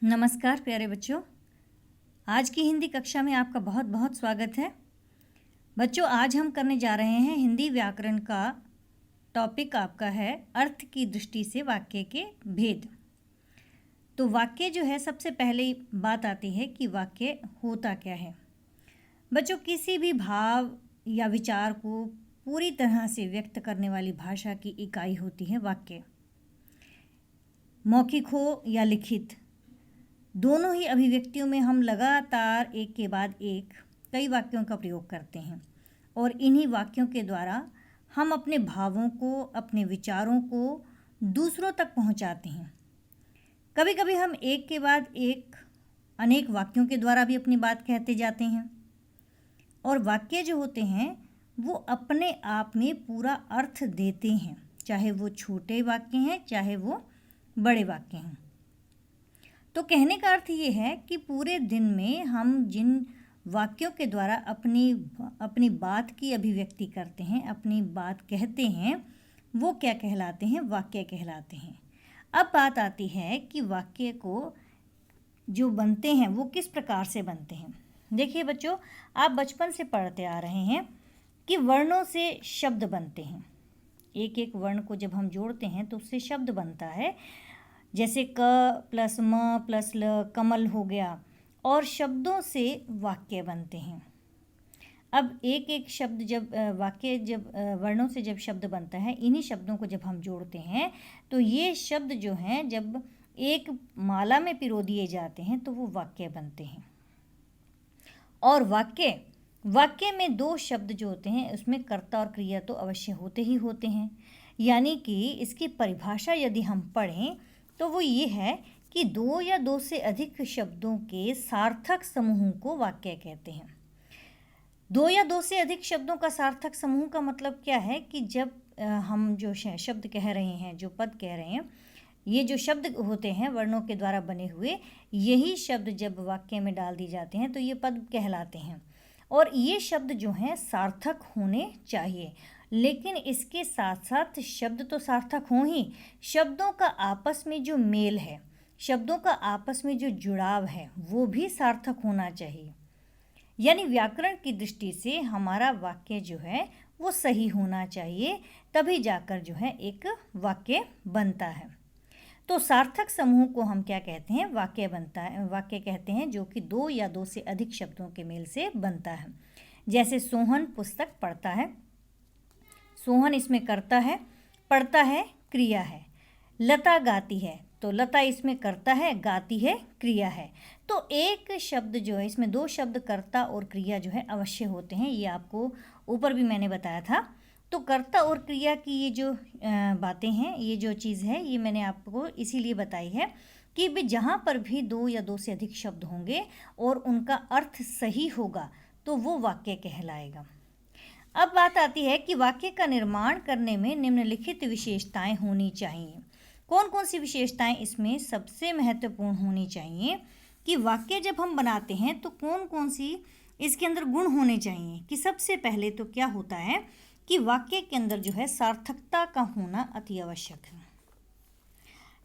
नमस्कार प्यारे बच्चों। आज की हिंदी कक्षा में आपका बहुत बहुत स्वागत है। बच्चों, आज हम करने जा रहे हैं हिंदी व्याकरण का टॉपिक आपका है अर्थ की दृष्टि से वाक्य के भेद। तो वाक्य जो है, सबसे पहले बात आती है कि वाक्य होता क्या है। बच्चों, किसी भी भाव या विचार को पूरी तरह से व्यक्त करने वाली भाषा की इकाई होती है वाक्य। मौखिक हो या लिखित, दोनों ही अभिव्यक्तियों में हम लगातार एक के बाद एक कई वाक्यों का प्रयोग करते हैं और इन्हीं वाक्यों के द्वारा हम अपने भावों को, अपने विचारों को दूसरों तक पहुंचाते हैं। कभी कभी हम एक के बाद एक अनेक वाक्यों के द्वारा भी अपनी बात कहते जाते हैं। और वाक्य जो होते हैं वो अपने आप में पूरा अर्थ देते हैं, चाहे वो छोटे वाक्य हैं चाहे वो बड़े वाक्य हैं। तो कहने का अर्थ ये है कि पूरे दिन में हम जिन वाक्यों के द्वारा अपनी बात की अभिव्यक्ति करते हैं, अपनी बात कहते हैं, वो क्या कहलाते हैं? वाक्य कहलाते हैं। अब बात आती है कि वाक्य को जो बनते हैं वो किस प्रकार से बनते हैं। देखिए बच्चों, आप बचपन से पढ़ते आ रहे हैं कि वर्णों से शब्द बनते हैं। एक एक वर्ण को जब हम जोड़ते हैं तो उससे शब्द बनता है। जैसे क प्लस म प्लस ल, कमल हो गया। और शब्दों से वाक्य बनते हैं। अब एक एक शब्द जब वर्णों से जब शब्द बनता है, इन्हीं शब्दों को जब हम जोड़ते हैं तो ये शब्द जो हैं जब एक माला में पिरो दिए जाते हैं तो वो वाक्य बनते हैं। और वाक्य में दो शब्द जो होते हैं उसमें कर्ता और क्रिया तो अवश्य होते ही होते हैं। यानी कि इसकी परिभाषा यदि हम पढ़ें तो वो ये है कि दो या दो से अधिक शब्दों के सार्थक समूह को वाक्य कहते हैं। दो या दो से अधिक शब्दों का सार्थक समूह का मतलब क्या है कि जब हम जो शब्द कह रहे हैं, जो पद कह रहे हैं, ये जो शब्द होते हैं वर्णों के द्वारा बने हुए, यही शब्द जब वाक्य में डाल दिए जाते हैं तो ये पद कहलाते हैं। और ये शब्द जो हैं सार्थक होने चाहिए, लेकिन इसके साथ साथ शब्द तो सार्थक हों ही, शब्दों का आपस में जो मेल है, शब्दों का आपस में जो जुड़ाव है, वो भी सार्थक होना चाहिए। यानी व्याकरण की दृष्टि से हमारा वाक्य जो है वो सही होना चाहिए, तभी जाकर जो है एक वाक्य बनता है। तो सार्थक समूह को हम क्या कहते हैं? वाक्य बनता है, वाक्य कहते हैं, जो कि दो या दो से अधिक शब्दों के मेल से बनता है। जैसे सोहन पुस्तक पढ़ता है, सोहन इसमें कर्ता है, पढ़ता है क्रिया है। लता गाती है, तो लता इसमें कर्ता है, गाती है क्रिया है। तो एक शब्द जो है, इसमें दो शब्द कर्ता और क्रिया जो है अवश्य होते हैं। ये आपको ऊपर भी मैंने बताया था। तो कर्ता और क्रिया की ये जो बातें हैं, ये जो चीज़ है, ये मैंने आपको इसीलिए बताई है कि भी जहाँ पर भी दो या दो से अधिक शब्द होंगे और उनका अर्थ सही होगा तो वो वाक्य कहलाएगा। अब बात आती है कि वाक्य का निर्माण करने में निम्नलिखित विशेषताएं होनी चाहिए। कौन कौन सी विशेषताएं इसमें सबसे महत्वपूर्ण होनी चाहिए कि वाक्य जब हम बनाते हैं तो कौन कौन सी इसके अंदर गुण होने चाहिए। कि सबसे पहले तो क्या होता है कि वाक्य के अंदर जो है सार्थकता का होना अति आवश्यक है।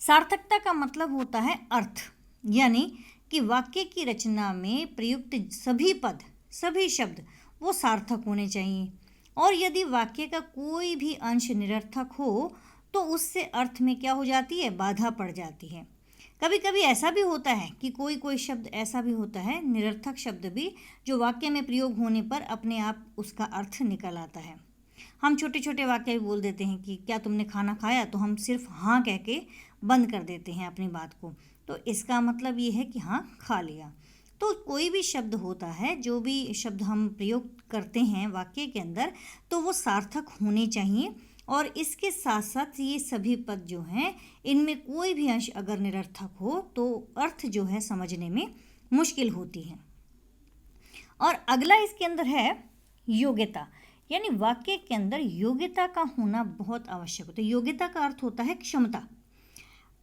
सार्थकता का मतलब होता है अर्थ, यानी कि वाक्य की रचना में प्रयुक्त सभी पद, सभी शब्द वो सार्थक होने चाहिए। और यदि वाक्य का कोई भी अंश निरर्थक हो तो उससे अर्थ में क्या हो जाती है? बाधा पड़ जाती है। कभी कभी ऐसा भी होता है कि कोई शब्द ऐसा भी होता है, निरर्थक शब्द भी, जो वाक्य में प्रयोग होने पर अपने आप उसका अर्थ निकल आता है। हम छोटे छोटे वाक्य भी बोल देते हैं कि क्या तुमने खाना खाया, तो हम सिर्फ हाँ कह के बंद कर देते हैं अपनी बात को। तो इसका मतलब ये है कि हाँ, खा लिया। तो कोई भी शब्द होता है, जो भी शब्द हम प्रयोग करते हैं वाक्य के अंदर, तो वो सार्थक होने चाहिए। और इसके साथ साथ ये सभी पद जो हैं, इनमें कोई भी अंश अगर निरर्थक हो तो अर्थ जो है समझने में मुश्किल होती है। और अगला इसके अंदर है योग्यता, यानी वाक्य के अंदर योग्यता का होना बहुत आवश्यक होता है। योग्यता का अर्थ होता है क्षमता,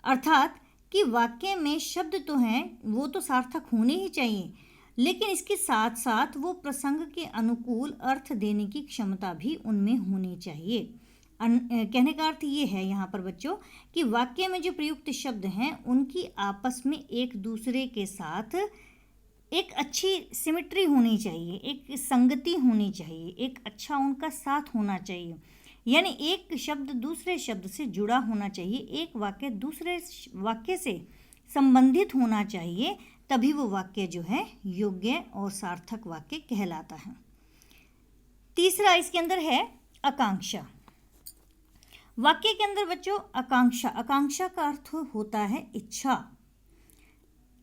अर्थात कि वाक्य में शब्द तो हैं वो तो सार्थक होने ही चाहिए, लेकिन इसके साथ साथ वो प्रसंग के अनुकूल अर्थ देने की क्षमता भी उनमें होनी चाहिए। कहने का अर्थ ये है यहाँ पर बच्चों कि वाक्य में जो प्रयुक्त शब्द हैं उनकी आपस में एक दूसरे के साथ एक अच्छी सिमेट्री होनी चाहिए, एक संगति होनी चाहिए, एक अच्छा उनका साथ होना चाहिए। यानी एक शब्द दूसरे शब्द से जुड़ा होना चाहिए, एक वाक्य दूसरे वाक्य से संबंधित होना चाहिए, तभी वो वाक्य जो है योग्य और सार्थक वाक्य कहलाता है। तीसरा इसके अंदर है आकांक्षा। वाक्य के अंदर बच्चों आकांक्षा का अर्थ होता है इच्छा।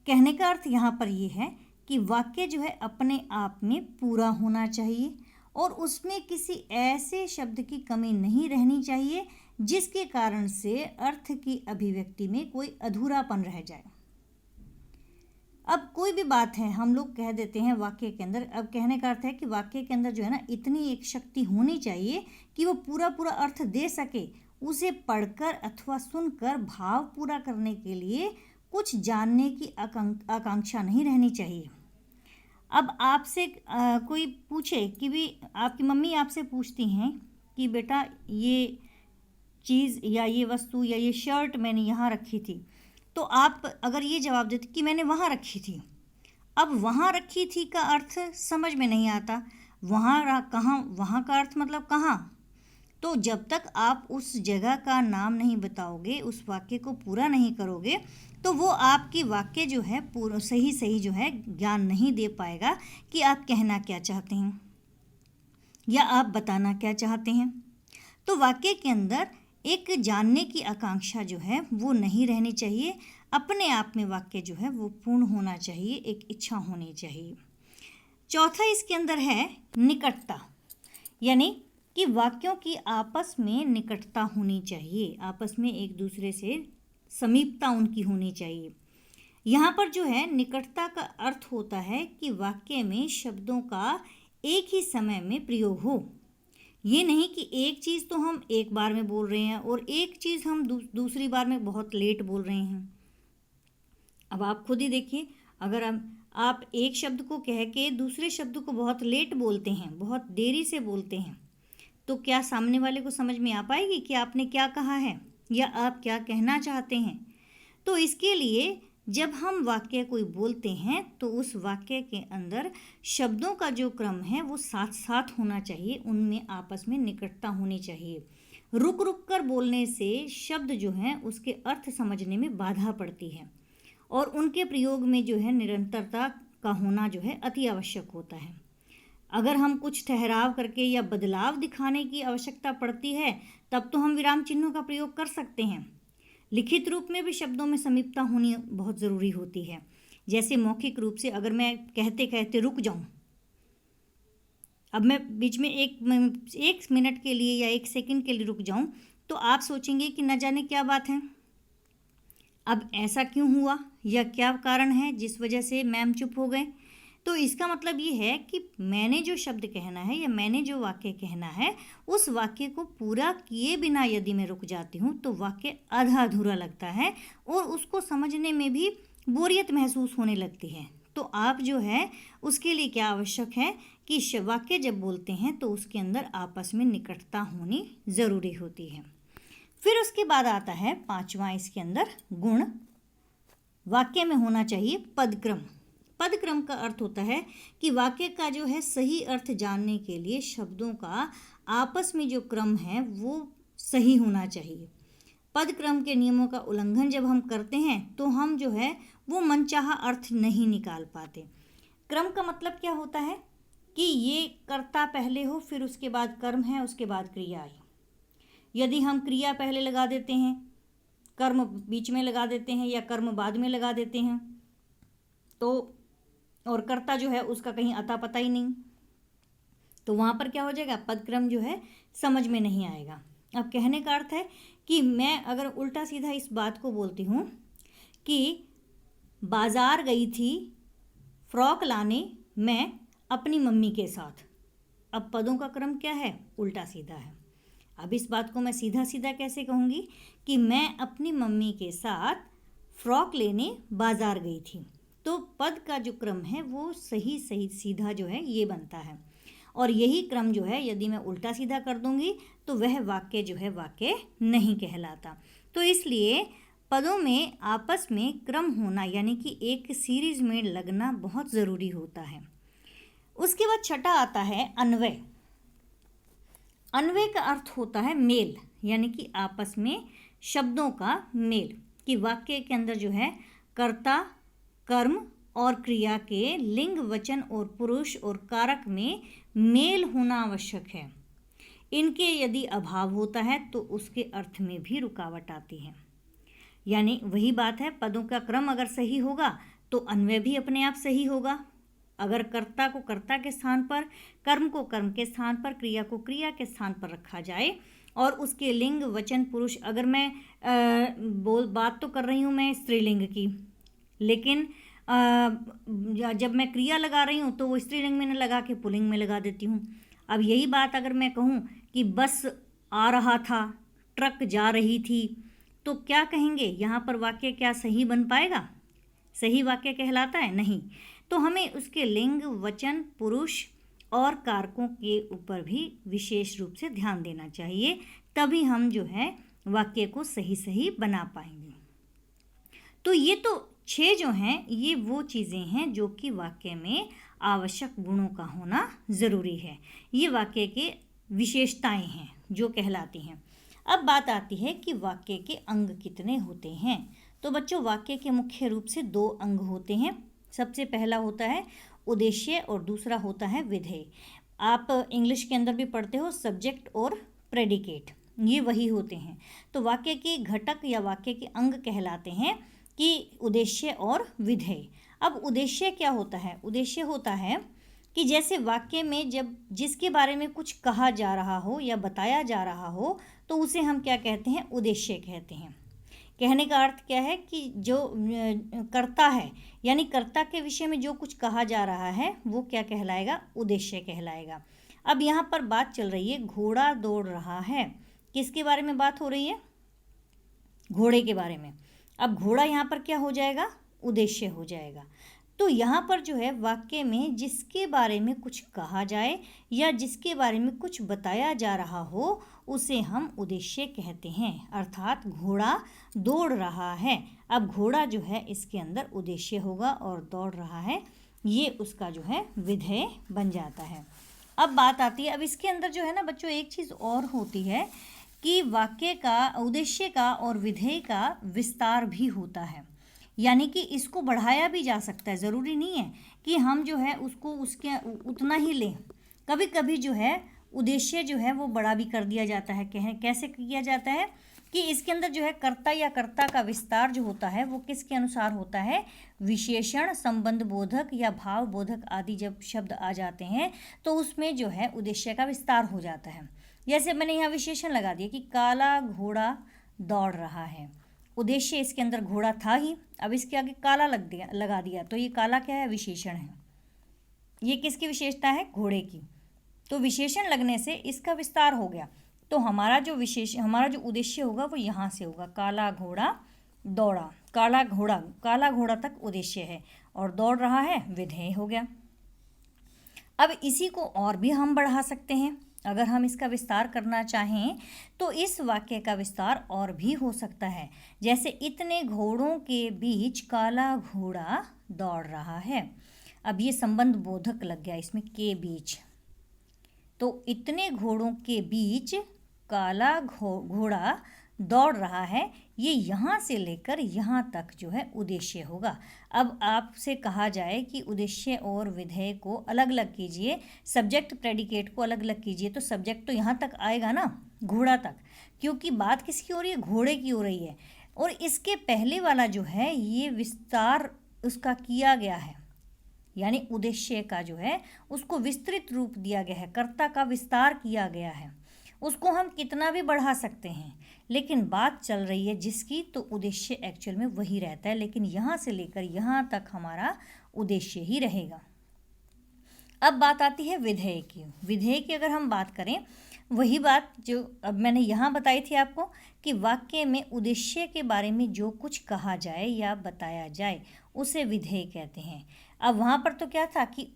कहने का अर्थ यहाँ पर ये है कि वाक्य जो है अपने आप में पूरा होना चाहिए और उसमें किसी ऐसे शब्द की कमी नहीं रहनी चाहिए जिसके कारण से अर्थ की अभिव्यक्ति में कोई अधूरापन रह जाए। अब कोई भी बात है हम लोग कह देते हैं वाक्य के अंदर, अब कहने का अर्थ है कि वाक्य के अंदर जो है ना इतनी एक शक्ति होनी चाहिए कि वो पूरा पूरा अर्थ दे सके। उसे पढ़कर अथवा सुनकर भाव पूरा करने के लिए कुछ जानने की आकांक्षा नहीं रहनी चाहिए। अब आपसे कोई पूछे कि भी आपकी मम्मी आपसे पूछती हैं कि बेटा ये चीज़ या ये वस्तु या ये शर्ट मैंने यहाँ रखी थी, तो आप अगर ये जवाब देते कि मैंने वहाँ रखी थी। अब वहाँ रखी थी का अर्थ समझ में नहीं आता, कहाँ, वहाँ का अर्थ मतलब कहाँ। तो जब तक आप उस जगह का नाम नहीं बताओगे, उस वाक्य को पूरा नहीं करोगे, तो वो आपकी वाक्य जो है पूरा सही जो है ज्ञान नहीं दे पाएगा कि आप कहना क्या चाहते हैं या आप बताना क्या चाहते हैं। तो वाक्य के अंदर एक जानने की आकांक्षा जो है वो नहीं रहनी चाहिए। अपने आप में वाक्य जो है वो पूर्ण होना चाहिए, एक इच्छा होनी चाहिए। चौथा इसके अंदर है निकटता, यानी कि वाक्यों की आपस में निकटता होनी चाहिए, आपस में एक दूसरे से समीपता उनकी होनी चाहिए। यहाँ पर जो है निकटता का अर्थ होता है कि वाक्य में शब्दों का एक ही समय में प्रयोग हो। ये नहीं कि एक चीज़ तो हम एक बार में बोल रहे हैं और एक चीज़ हम दूसरी बार में बहुत लेट बोल रहे हैं। अब आप खुद ही देखिए, अगर आप एक शब्द को कह के दूसरे शब्द को बहुत लेट बोलते हैं, बहुत देरी से बोलते हैं, तो क्या सामने वाले को समझ में आ पाएगी कि आपने क्या कहा है या आप क्या कहना चाहते हैं। तो इसके लिए जब हम वाक्य कोई बोलते हैं तो उस वाक्य के अंदर शब्दों का जो क्रम है वो साथ साथ होना चाहिए, उनमें आपस में निकटता होनी चाहिए। रुक रुक कर बोलने से शब्द जो हैं उसके अर्थ समझने में बाधा पड़ती है और उनके प्रयोग में जो है निरंतरता का होना जो है अति आवश्यक होता है। अगर हम कुछ ठहराव करके या बदलाव दिखाने की आवश्यकता पड़ती है तब तो हम विराम चिन्हों का प्रयोग कर सकते हैं। लिखित रूप में भी शब्दों में समीपता होनी बहुत ज़रूरी होती है। जैसे मौखिक रूप से अगर मैं कहते कहते रुक जाऊं, अब मैं बीच में एक मिनट के लिए या एक सेकंड के लिए रुक जाऊं, तो आप सोचेंगे कि न जाने क्या बात है, अब ऐसा क्यों हुआ या क्या कारण है जिस वजह से मैम चुप हो गए। तो इसका मतलब ये है कि मैंने जो शब्द कहना है या मैंने जो वाक्य कहना है उस वाक्य को पूरा किए बिना यदि मैं रुक जाती हूँ तो वाक्य आधा अधूरा लगता है और उसको समझने में भी बोरियत महसूस होने लगती है। तो आप जो है उसके लिए क्या आवश्यक है कि वाक्य जब बोलते हैं तो उसके अंदर आपस में निकटता होनी ज़रूरी होती है। फिर उसके बाद आता है पांचवा इसके अंदर गुण। वाक्य में होना चाहिए पदक्रम। पदक्रम का अर्थ होता है कि वाक्य का जो है सही अर्थ जानने के लिए शब्दों का आपस में जो क्रम है वो सही होना चाहिए। पदक्रम के नियमों का उल्लंघन जब हम करते हैं तो हम जो है वो मनचाहा अर्थ नहीं निकाल पाते। क्रम का मतलब क्या होता है कि ये कर्ता पहले हो, फिर उसके बाद कर्म है, उसके बाद क्रिया आई। यदि हम क्रिया पहले लगा देते हैं, कर्म बीच में लगा देते हैं या कर्म बाद में लगा देते हैं, तो और कर्ता जो है उसका कहीं अता पता ही नहीं, तो वहाँ पर क्या हो जाएगा, पदक्रम जो है समझ में नहीं आएगा। अब कहने का अर्थ है कि मैं अगर उल्टा सीधा इस बात को बोलती हूँ कि बाज़ार गई थी फ्रॉक लाने मैं अपनी मम्मी के साथ, अब पदों का क्रम क्या है, उल्टा सीधा है। अब इस बात को मैं सीधा सीधा कैसे कहूँगी कि मैं अपनी मम्मी के साथ फ्रॉक लेने बाज़ार गई थी, तो पद का जो क्रम है वो सही सीधा जो है ये बनता है। और यही क्रम जो है यदि मैं उल्टा सीधा कर दूंगी तो वह वाक्य जो है वाक्य नहीं कहलाता। तो इसलिए पदों में आपस में क्रम होना यानी कि एक सीरीज में लगना बहुत ज़रूरी होता है। उसके बाद छठा आता है अन्वय। अन्वय का अर्थ होता है मेल, यानी कि आपस में शब्दों का मेल, कि वाक्य के अंदर जो है कर्ता, कर्म और क्रिया के लिंग, वचन और पुरुष और कारक में मेल होना आवश्यक है। इनके यदि अभाव होता है तो उसके अर्थ में भी रुकावट आती है। यानी वही बात है, पदों का क्रम अगर सही होगा तो अन्वय भी अपने आप सही होगा। अगर कर्ता को कर्ता के स्थान पर, कर्म को कर्म के स्थान पर, क्रिया को क्रिया के स्थान पर रखा जाए और उसके लिंग, वचन, पुरुष, अगर मैं बात तो कर रही हूँ मैं स्त्रीलिंग की, लेकिन जब मैं क्रिया लगा रही हूँ तो वो स्त्रीलिंग में न लगा के पुल्लिंग में लगा देती हूँ। अब यही बात अगर मैं कहूँ कि बस आ रहा था, ट्रक जा रही थी, तो क्या कहेंगे यहाँ पर? वाक्य क्या सही बन पाएगा? सही वाक्य कहलाता है? नहीं। तो हमें उसके लिंग, वचन, पुरुष और कारकों के ऊपर भी विशेष रूप से ध्यान देना चाहिए, तभी हम जो है वाक्य को सही सही बना पाएंगे। तो ये तो 6 जो हैं ये वो चीज़ें हैं जो कि वाक्य में आवश्यक गुणों का होना ज़रूरी है। ये वाक्य के विशेषताएं हैं जो कहलाती हैं। अब बात आती है कि वाक्य के अंग कितने होते हैं। तो बच्चों, वाक्य के मुख्य रूप से 2 अंग होते हैं। सबसे पहला होता है उद्देश्य और दूसरा होता है विधेय। आप इंग्लिश के अंदर भी पढ़ते हो सब्जेक्ट और प्रेडिकेट, ये वही होते हैं। तो वाक्य के घटक या वाक्य के अंग कहलाते हैं कि उद्देश्य और विधेय। अब उद्देश्य क्या होता है? उद्देश्य होता है कि जैसे वाक्य में जब जिसके बारे में कुछ कहा जा रहा हो या बताया जा रहा हो तो उसे हम क्या कहते हैं? उद्देश्य कहते हैं। कहने का अर्थ क्या है कि जो कर्ता है, यानी कर्ता के विषय में जो कुछ कहा जा रहा है वो क्या कहलाएगा? उद्देश्य कहलाएगा। अब यहाँ पर बात चल रही है घोड़ा दौड़ रहा है। किसके बारे में बात हो रही है? घोड़े के बारे में। अब घोड़ा यहाँ पर क्या हो जाएगा? उद्देश्य हो जाएगा। तो यहाँ पर जो है वाक्य में जिसके बारे में कुछ कहा जाए या जिसके बारे में कुछ बताया जा रहा हो उसे हम उद्देश्य कहते हैं। अर्थात घोड़ा दौड़ रहा है। अब घोड़ा जो है इसके अंदर उद्देश्य होगा और दौड़ रहा है, ये उसका जो है विधेय बन जाता है। अब बात आती है, अब इसके अंदर जो है ना बच्चों एक चीज़ और होती है कि वाक्य का, उद्देश्य का और विधेय का विस्तार भी होता है। यानी कि इसको बढ़ाया भी जा सकता है, ज़रूरी नहीं है कि हम जो है उसको उसके उतना ही लें। कभी कभी जो है उद्देश्य जो है वो बड़ा भी कर दिया जाता है। कैसे किया जाता है कि इसके अंदर जो है कर्ता या कर्ता का विस्तार जो होता है वो किसके अनुसार होता है? विशेषण, संबंध बोधक या भाव बोधक आदि जब शब्द आ जाते हैं तो उसमें जो है उद्देश्य का विस्तार हो जाता है। जैसे मैंने यहाँ विशेषण लगा दिया कि काला घोड़ा दौड़ रहा है। उद्देश्य इसके अंदर घोड़ा था ही, अब इसके आगे काला लगा दिया तो ये काला क्या है? विशेषण है। ये किसकी विशेषता है? घोड़े की। तो विशेषण लगने से इसका विस्तार हो गया। तो हमारा जो उद्देश्य होगा वो यहाँ से होगा, काला घोड़ा दौड़ा। काला घोड़ा तक उद्देश्य है और दौड़ रहा है विधेय हो गया। अब इसी को और भी हम बढ़ा सकते हैं। अगर हम इसका विस्तार करना चाहें तो इस वाक्य का विस्तार और भी हो सकता है। जैसे इतने घोड़ों के बीच काला घोड़ा दौड़ रहा है। अब ये संबंध बोधक लग गया इसमें, के बीच। तो इतने घोड़ों के बीच काला घोड़ा दौड़ रहा है, ये यहाँ से लेकर यहाँ तक जो है उद्देश्य होगा। अब आपसे कहा जाए कि उद्देश्य और विधेय को अलग अलग कीजिए, सब्जेक्ट प्रेडिकेट को अलग अलग कीजिए, तो सब्जेक्ट तो यहाँ तक आएगा ना, घोड़ा तक, क्योंकि बात किसकी हो रही है? घोड़े की हो रही है। और इसके पहले वाला जो है ये विस्तार उसका किया गया है, यानी उद्देश्य का जो है उसको विस्तृत रूप दिया गया है, कर्ता का विस्तार किया गया है। उसको हम कितना भी बढ़ा सकते हैं, लेकिन बात चल रही है जिसकी, तो उद्देश्य एक्चुअल में वही रहता है, लेकिन यहाँ से लेकर यहाँ तक हमारा उद्देश्य ही रहेगा। अब बात आती है विधेय की। विधेय की अगर हम बात करें, वही बात जो अब मैंने यहाँ बताई थी आपको कि वाक्य में उद्देश्य के बारे में जो कुछ कहा जाए या बताया जाए उसे विधेय कहते हैं। अब वहाँ पर तो क्या था कि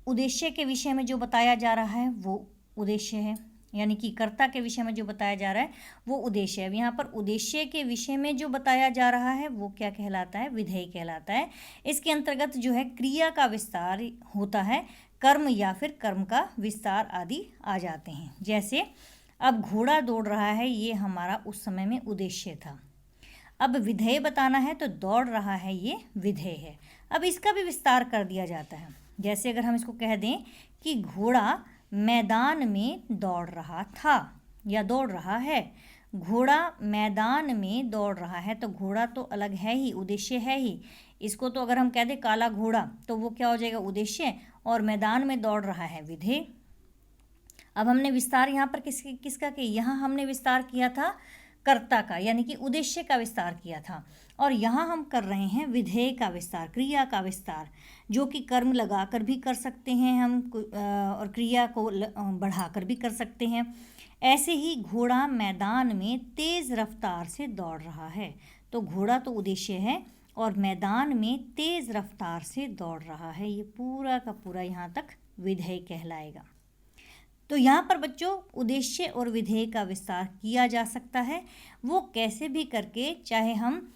उद्देश्य के विषय में जो बताया जा रहा है वो उद्देश्य है, यानी कि कर्ता के विषय में जो बताया जा रहा है वो उद्देश्य है। यहाँ पर उद्देश्य के विषय में जो बताया जा रहा है वो क्या कहलाता है? विधेय कहलाता है। इसके अंतर्गत जो है क्रिया का विस्तार होता है, कर्म या फिर कर्म का विस्तार आदि आ जाते हैं। जैसे अब घोड़ा दौड़ रहा है, ये हमारा उस समय में उद्देश्य था। अब विधेय बताना है तो दौड़ रहा है, ये विधेय है। अब इसका भी विस्तार कर दिया जाता है। जैसे अगर हम इसको कह दें कि घोड़ा मैदान में दौड़ रहा था या दौड़ रहा है। घोड़ा मैदान में दौड़ रहा है तो घोड़ा तो अलग है ही, उद्देश्य है ही। इसको तो अगर हम कह दें काला घोड़ा तो वो क्या हो जाएगा? उद्देश्य। और मैदान में दौड़ रहा है, विधेय। अब हमने विस्तार यहाँ पर किसका किया? यहाँ हमने विस्तार किया था कर्ता का, यानी कि उद्देश्य का विस्तार किया था। और यहाँ हम कर रहे हैं विधेय का विस्तार, क्रिया का विस्तार, जो कि कर्म लगाकर भी कर सकते हैं हम और क्रिया को बढ़ाकर भी कर सकते हैं। ऐसे ही घोड़ा मैदान में तेज़ रफ्तार से दौड़ रहा है, तो घोड़ा तो उद्देश्य है और मैदान में तेज़ रफ्तार से दौड़ रहा है, ये पूरा का पूरा यहाँ तक विधेय कहलाएगा। तो यहाँ पर बच्चों उद्देश्य और विधेय का विस्तार किया जा सकता है, वो कैसे भी करके। चाहे हम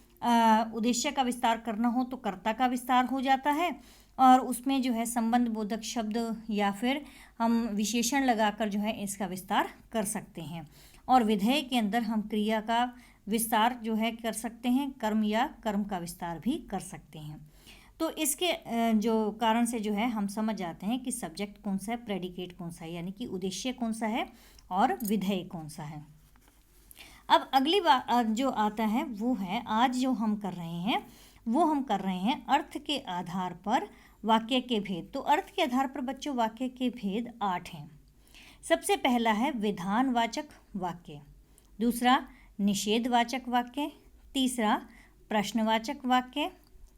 उद्देश्य का विस्तार करना हो तो कर्ता का विस्तार हो जाता है और उसमें जो है संबंध बोधक शब्द या फिर हम विशेषण लगाकर जो है इसका विस्तार कर सकते हैं। और विधेय के अंदर हम क्रिया का विस्तार जो है कर सकते हैं, कर्म या कर्म का विस्तार भी कर सकते हैं। तो इसके जो कारण से जो है हम समझ जाते हैं कि सब्जेक्ट कौन सा है, प्रेडिकेट कौन सा है, यानी कि उद्देश्य कौन सा है और विधेय कौन सा है। अब अगली बात जो आता है वो है, आज जो हम कर रहे हैं वो हम कर रहे हैं अर्थ के आधार पर वाक्य के भेद। तो अर्थ के आधार पर बच्चों वाक्य के भेद 8 हैं। सबसे पहला है विधानवाचक वाक्य, दूसरा निषेधवाचक वाक्य, तीसरा प्रश्नवाचक वाक्य,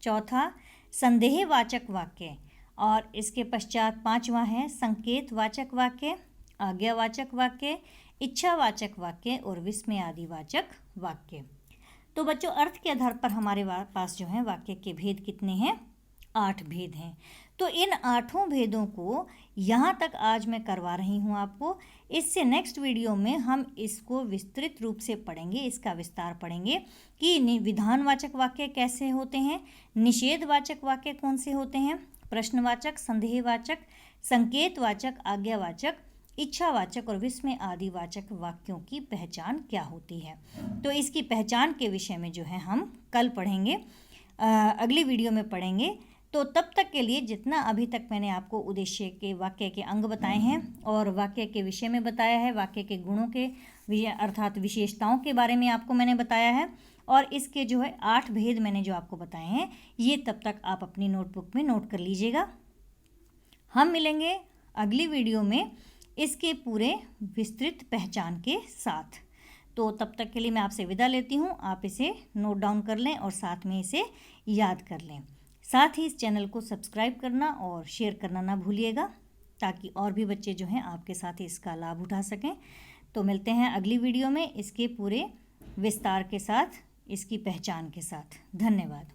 चौथा संदेहवाचक वाक्य और इसके पश्चात पांचवा है संकेतवाचक वाक्य, आज्ञावाचक वाक्य, इच्छावाचक वाक्य और विस्मयादिवाचक वाक्य। तो बच्चों अर्थ के आधार पर हमारे पास जो है वाक्य के भेद कितने हैं? 8 भेद हैं। तो इन 8 भेदों को यहाँ तक आज मैं करवा रही हूँ आपको। इससे नेक्स्ट वीडियो में हम इसको विस्तृत रूप से पढ़ेंगे, इसका विस्तार पढ़ेंगे कि विधानवाचक वाक्य कैसे होते हैं, निषेधवाचक वाक्य कौन से होते हैं, प्रश्नवाचक, संदेहवाचक, संकेतवाचक, आज्ञावाचक, इच्छावाचक और विस्मय आदिवाचक वाक्यों की पहचान क्या होती है। तो इसकी पहचान के विषय में जो है हम कल पढ़ेंगे, अगली वीडियो में पढ़ेंगे। तो तब तक के लिए जितना अभी तक मैंने आपको उद्देश्य के वाक्य के अंग बताए हैं और वाक्य के विषय में बताया है, वाक्य के गुणों के अर्थात विशेषताओं के बारे में आपको मैंने बताया है और इसके जो है 8 भेद मैंने जो आपको बताए हैं, ये तब तक आप अपनी नोटबुक में नोट कर लीजिएगा। हम मिलेंगे अगली वीडियो में इसके पूरे विस्तृत पहचान के साथ। तो तब तक के लिए मैं आपसे विदा लेती हूँ। आप इसे नोट डाउन कर लें और साथ में इसे याद कर लें। साथ ही इस चैनल को सब्सक्राइब करना और शेयर करना ना भूलिएगा, ताकि और भी बच्चे जो हैं आपके साथ इसका लाभ उठा सकें। तो मिलते हैं अगली वीडियो में इसके पूरे विस्तार के साथ, इसकी पहचान के साथ। धन्यवाद।